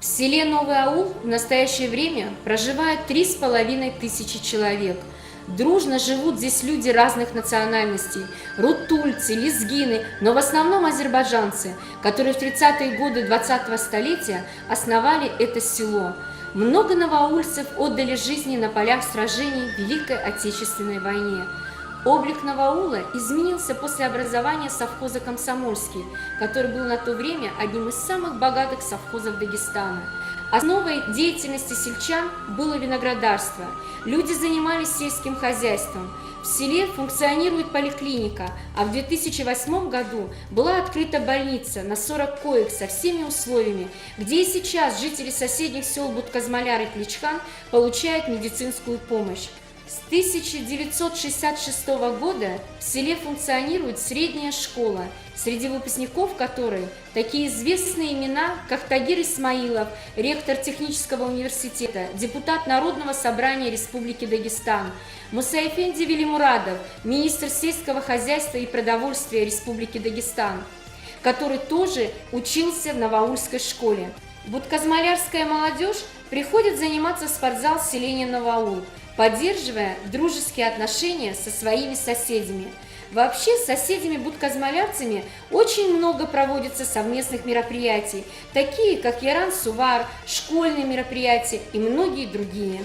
В селе Новый Аул в настоящее время проживает 3500 человек. Дружно живут здесь люди разных национальностей – рутульцы, лезгины, но в основном азербайджанцы, которые в 30-е годы 20-го столетия основали это село. Много новоаульцев отдали жизни на полях сражений в Великой Отечественной войне. Облик Новоаула изменился после образования совхоза «Комсомольский», который был на то время одним из самых богатых совхозов Дагестана. Основой деятельности сельчан было виноградарство. Люди занимались сельским хозяйством. В селе функционирует поликлиника, а в 2008 году была открыта больница на 40 коек со всеми условиями, где и сейчас жители соседних сел Будказмаляр и Кличхан получают медицинскую помощь. С 1966 года в селе функционирует средняя школа, среди выпускников которой такие известные имена, как Тагир Исмаилов, ректор технического университета, депутат Народного собрания Республики Дагестан, Мусаэфенди Велимурадов, министр сельского хозяйства и продовольствия Республики Дагестан, который тоже учился в новоаульской школе. Будказмалярская молодежь приходит заниматься в спортзал селения Новоаул, поддерживая дружеские отношения со своими соседями. Вообще с соседями-будказмалярцами очень много проводится совместных мероприятий, такие как Яран-Сувар, школьные мероприятия и многие другие.